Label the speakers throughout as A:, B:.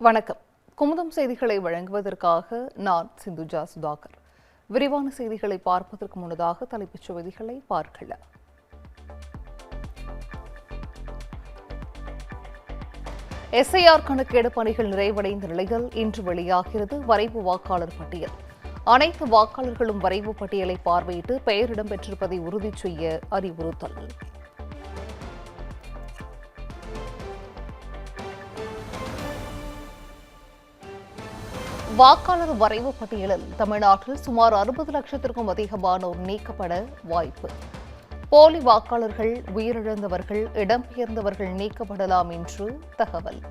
A: வணக்கம். குமுதம் செய்திகளை வழங்குவதற்காக நான் சிந்துஜா சுதாகர். விரிவான செய்திகளை பார்ப்பதற்கு முன்னதாக தலைப்புச் செய்திகளை பார்க்கலாம். எஸ்ஐஆர் கணக்கெடு பணிகள் நிறைவடைந்த நிலையில் இன்று வெளியாகிறது வரைவு வாக்காளர் பட்டியல். அனைத்து வாக்காளர்களும் வரைவு பட்டியலை பார்வையிட்டு பெயர் இடம்பெற்றிருப்பதை உறுதி செய்ய அறிவுறுத்தல். வாக்காளர் வரைவு பட்டியலில் தமிழ்நாட்டில் சுமார் 60 லட்சத்திற்கும் அதிகமானோர் நீக்கப்பட வாய்ப்பு. போலி வாக்காளர்கள், உயிரிழந்தவர்கள், இடம்பெயர்ந்தவர்கள் நீக்கப்படலாம் என்று தகவல்.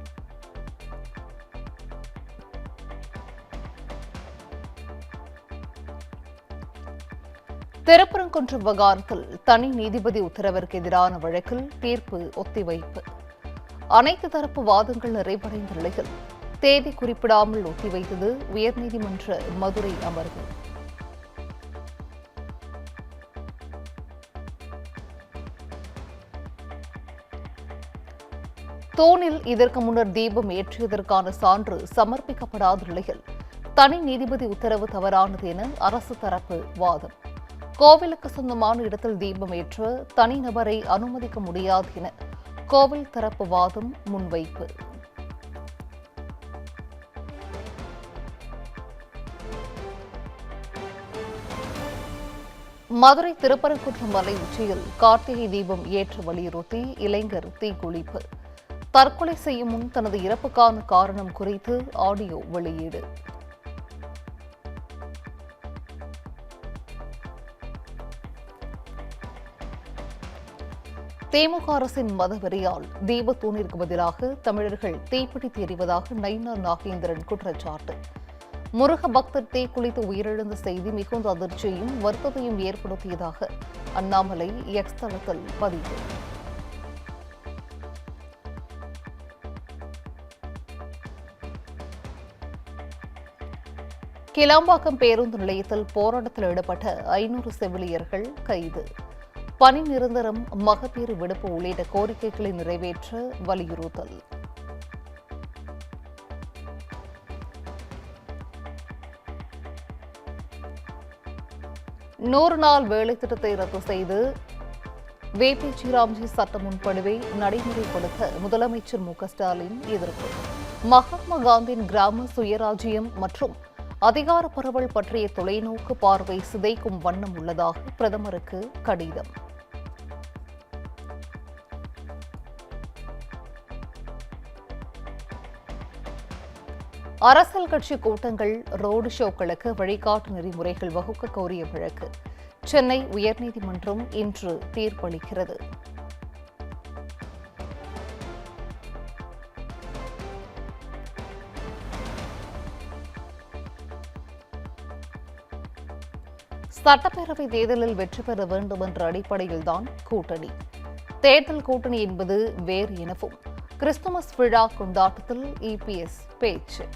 A: திருப்பரங்குன்றம் விவகாரத்தில் தனி நீதிபதி உத்தரவிற்கு எதிரான வழக்கில் தீர்ப்பு ஒத்திவைப்பு. அனைத்து தரப்பு வாதங்கள் நிறைவடைந்த நிலையில் தேதி குறிப்பிடாமல் ஒத்திவைத்தது உயர்நீதிமன்ற மதுரை அமர்வு. தூணில் இதற்கு முன்னர் தீபம் ஏற்றியதற்கான சான்று சமர்ப்பிக்கப்படாத நிலையில் தனி நீதிபதி உத்தரவு தவறானது என அரசு தரப்பு வாதம். கோவிலுக்கு சொந்தமான இடத்தில் தீபம் ஏற்ற தனிநபரை அனுமதிக்க முடியாது என கோவில் தரப்பு வாதம் முன்வைப்பு. மதுரை திருப்பரங்குன்றம் மலை உச்சியில் கார்த்திகை தீபம் ஏற்ற வலியுறுத்தி இளைஞர் தீக்குளிப்பு. தற்கொலை செய்யும் முன் தனது இறப்புக்கான காரணம் குறித்து ஆடியோ வெளியீடு. திமுக அரசின் மதவெறியால் தீபத்தூணிற்கு பதிலாக தமிழர்கள் தீப்பிடித்து எறிவதாக நயினார் நாகேந்திரன் குற்றச்சாட்டு. முருக பக்தர் தீக்குளித்து உயிரிழந்த செய்தி மிகுந்த அதிர்ச்சியையும் வருத்தத்தையும் ஏற்படுத்தியதாக அண்ணாமலை எக்ஸ் தளத்தில் பதிவு. கிளாம்பாக்கம் பேருந்து நிலையத்தில் போராட்டத்தில் ஈடுபட்ட 500 செவிலியர்கள் கைது. பணி நிரந்தரம், மகப்பேறு விடுப்பு உள்ளிட்ட கோரிக்கைகளை நிறைவேற்ற வலியுறுத்தல். நூறு நாள் வேலை திட்டத்தை ரத்து செய்து வேபிஜி ராம்ஜி சட்ட முன்வடிவை நடைமுறைப்படுத்த முதலமைச்சர் மு க ஸ்டாலின் எதிர்ப்பு. மகாத்மா காந்தியின் கிராம சுயராஜ்யம் மற்றும் அதிகார பரவல் பற்றிய தொலைநோக்கு பார்வை சிதைக்கும் வண்ணம் உள்ளதாக பிரதமருக்கு கடிதம். அரசியல் கட்சி கூட்டங்கள், ரோடு ஷோக்களுக்கு வழிகாட்டு நெறிமுறைகள் வகுக்க கோரிய வழக்கு சென்னை உயர்நீதிமன்றம் இன்று தீர்ப்பளிக்கிறது. சட்டப்பேரவை தேர்தலில் வெற்றி பெற வேண்டும் என்ற அடிப்படையில்தான் கூட்டணி. தேர்தல் கூட்டணி என்பது வேறு எனவும் கிறிஸ்துமஸ் விழா கொண்டாட்டத்தில் இபிஎஸ் பேச்சு.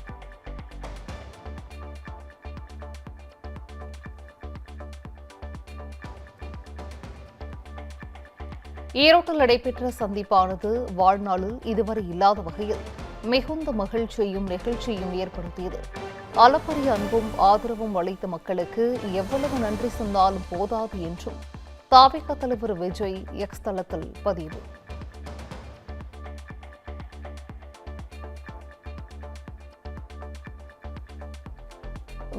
A: ஈரோட்டில் நடைபெற்ற சந்திப்பானது வாழ்நாளில் இதுவரை இல்லாத வகையில் மிகுந்த மகிழ்ச்சியையும் நெகிழ்ச்சியையும் ஏற்படுத்தியது. அளப்பரிய அன்பும் ஆதரவும் அளித்த மக்களுக்கு எவ்வளவு நன்றி சொன்னாலும் போதாது என்றும் தாவேகா தலைவர் விஜய் எக்ஸ் தளத்தில் பதிவு.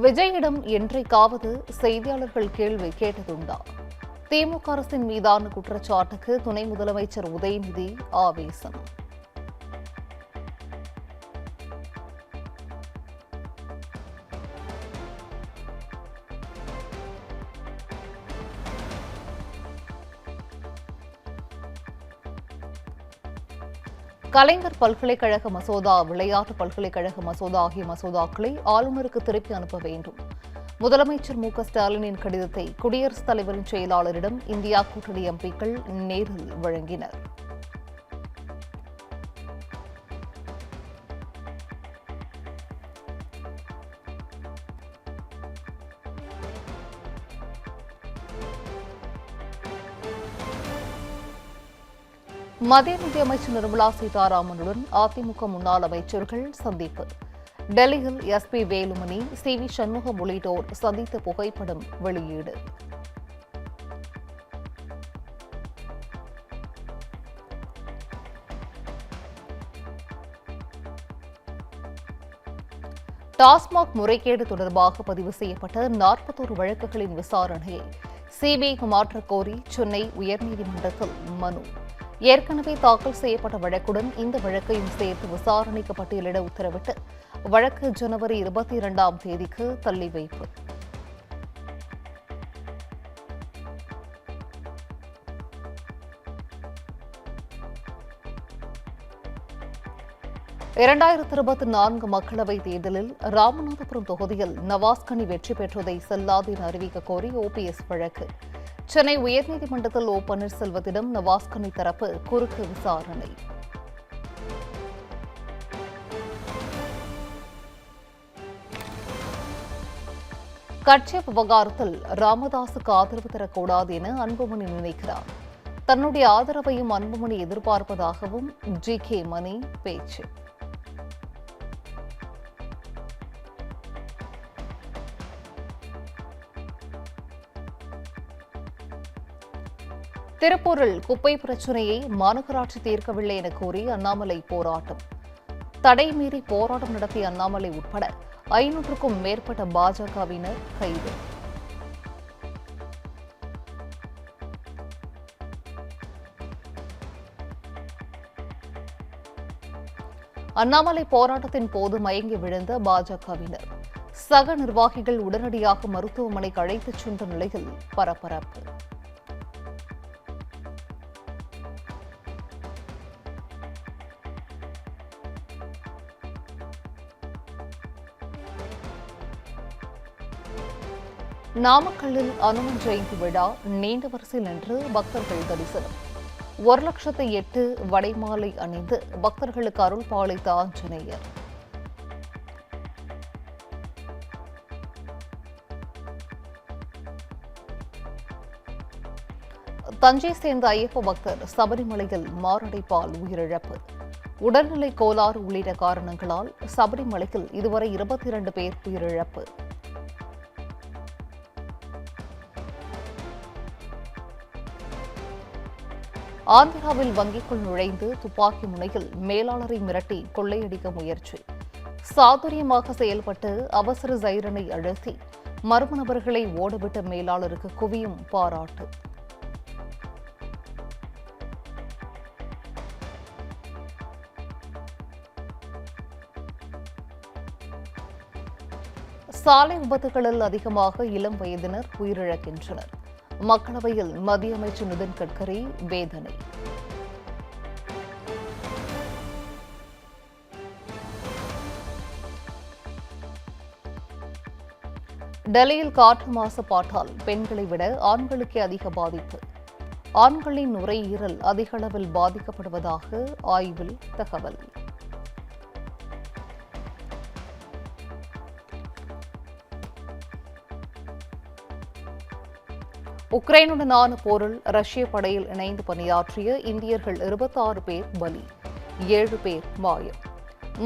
A: விஜயிடம் என்றைக்காவது செய்தியாளர்கள் கேள்வி கேட்டதுண்டா? திமுக அரசின் மீதான குற்றச்சாட்டுக்கு துணை முதலமைச்சர் உதயநிதி ஆவேசம். கலைஞர் பல்கலைக்கழக மசோதா, விளையாட்டு பல்கலைக்கழக மசோதா ஆகிய மசோதாக்களை ஆளுநருக்கு திருப்பி அனுப்ப வேண்டும். முதலமைச்சர் மு க ஸ்டாலினின் கடிதத்தை குடியரசுத் தலைவரின் செயலாளரிடம் இந்தியா கூட்டணி எம்பிக்கள் நேரில் வழங்கினர். மத்திய நிதியமைச்சர் நிர்மலா சீதாராமனுடன் அதிமுக முன்னாள் அமைச்சர்கள் சந்திப்பு. டெல்லியில் எஸ்பி வேலுமணி, சி.வி. சண்முகம் உள்ளிட்டோர் சந்தித்த புகைப்படம் வெளியீடு. டாஸ்மாக் முறைகேடு தொடர்பாக பதிவு செய்யப்பட்ட 41 வழக்குகளின் விசாரணையை சிபிஐக்கு மாற்றக் கோரி சென்னை உயர்நீதிமன்றத்தில் மனு. ஏற்கனவே தாக்கல் செய்யப்பட்ட வழக்குடன் இந்த வழக்கையும் சேர்த்து விசாரணைக்கு பட்டியலிட உத்தரவிட்டு வழக்கு ஜனவரி 22ஆம் தேதிக்கு தள்ளி வைப்பு. (2024) மக்களவைத் தேர்தலில் ராமநாதபுரம் தொகுதியில் நவாஸ்கனி வெற்றி பெற்றதை செல்லாது என அறிவிக்க கோரி OPS வழக்கு. சென்னை உயர்நீதிமன்றத்தில் ஓ. பன்னீர்செல்வத்திடம் நவாஸ்கனி தரப்பு குறுக்கு விசாரணை. கட்சி விவகாரத்தில் ராமதாசுக்கு ஆதரவு தரக்கூடாது என அன்புமணி நினைக்கிறார். தன்னுடைய ஆதரவையும் அன்புமணி எதிர்பார்ப்பதாகவும் G.K. மணி பேச்சு. திருப்பூரில் குப்பை பிரச்சினையை மாநகராட்சி தீர்க்கவில்லை என கூறி அண்ணாமலை போராட்டம். தடை மீறி போராட்டம் நடத்திய அண்ணாமலை உட்பட 500க்கும் மேற்பட்ட பாஜகவினர் கைது. அண்ணாமலை போராட்டத்தின் போது மயங்கி விழுந்த பாஜகவினர் சக நிர்வாகிகள் உடனடியாக மருத்துவமனைக்கு அழைத்துச் சென்ற நிலையில் பரபரப்பு. நாமக்கல்லில் அனுமன் ஜெயந்தி விழா நீண்ட வரிசையில் நின்று பக்தர்கள் தரிசனம். 1,08,000 வடைமாலை அணிந்து பக்தர்களுக்கு அருள் பாலித்த ஆஞ்சநேயர். தஞ்சை சேர்ந்த ஐயப்ப பக்தர் சபரிமலையில் மாரடைப்பால் உயிரிழப்பு. உடல்நிலை கோளாறு உள்ளிட்ட காரணங்களால் சபரிமலையில் இதுவரை 22 பேர் உயிரிழப்பு. ஆந்திராவில் வங்கிக்குள் நுழைந்து துப்பாக்கி முனையில் மேலாளரை மிரட்டி கொள்ளையடிக்க முயற்சி. சாதுரியமாக செயல்பட்டு அவசர சைரனை அழுத்தி மர்ம நபர்களை ஓடவிட்ட மேலாளருக்கு குவியும் பாராட்டு. சாலை விபத்துகளில் அதிகமாக இளம் வயதினர் உயிரிழக்கின்றனர். மக்களவையில் மத்திய அமைச்சர் நிதின் கட்கரி வேதனை. டெல்லியில் காற்று மாசுபாட்டால் பெண்களை விட ஆண்களுக்கே அதிக பாதிப்பு. ஆண்களின் நுரையீரல் அதிக அளவில் பாதிக்கப்படுவதாக ஆய்வில் தகவல். உக்ரைனுடனான போரில் ரஷ்ய படையில் இணைந்து பணியாற்றிய இந்தியர்கள் 26 பேர் பலி, 7 பேர் மாயம்.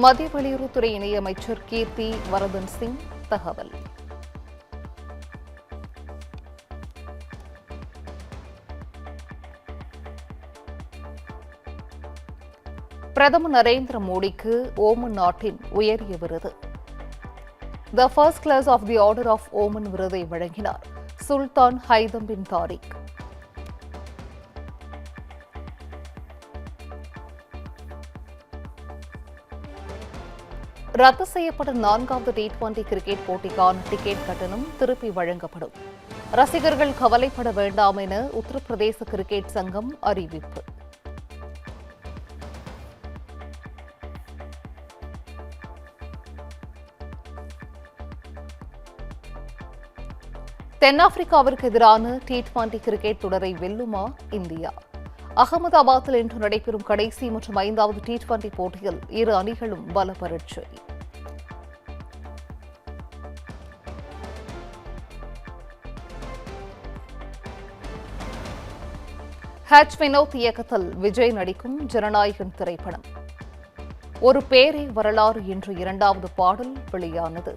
A: மத்திய வெளியுறவுத்துறை இணையமைச்சர் கீர்த்தி வர்தன் சிங் தகவல். பிரதமர் நரேந்திர மோடிக்கு ஓமன் நாட்டின் உயரிய விருது the first class of the order of Oman விருதை வழங்கினார் சுல்தான் ஹைதம் பின் தாரிக். ரத்து செய்யப்பட்ட 4வது T20 கிரிக்கெட் போட்டிக்கான டிக்கெட் கட்டணம் திருப்பி வழங்கப்படும். ரசிகர்கள் கவலைப்பட வேண்டாம் என உத்தரப்பிரதேச கிரிக்கெட் சங்கம் அறிவிப்பு. தென்னாப்பிரிக்காவிற்கு எதிரான T20 கிரிக்கெட் தொடரை வெல்லுமா இந்தியா? அகமதாபாத்தில் இன்று நடைபெறும் கடைசி மற்றும் 5வது T20 போட்டியில் இரு அணிகளும் பல பரீட்சை. வினோத் இயக்கத்தில் விஜய் நடிக்கும் ஜனநாயகன் திரைப்படம் ஒரு பேரே வரலாறு என்ற இரண்டாவது பாடல் வெளியானது.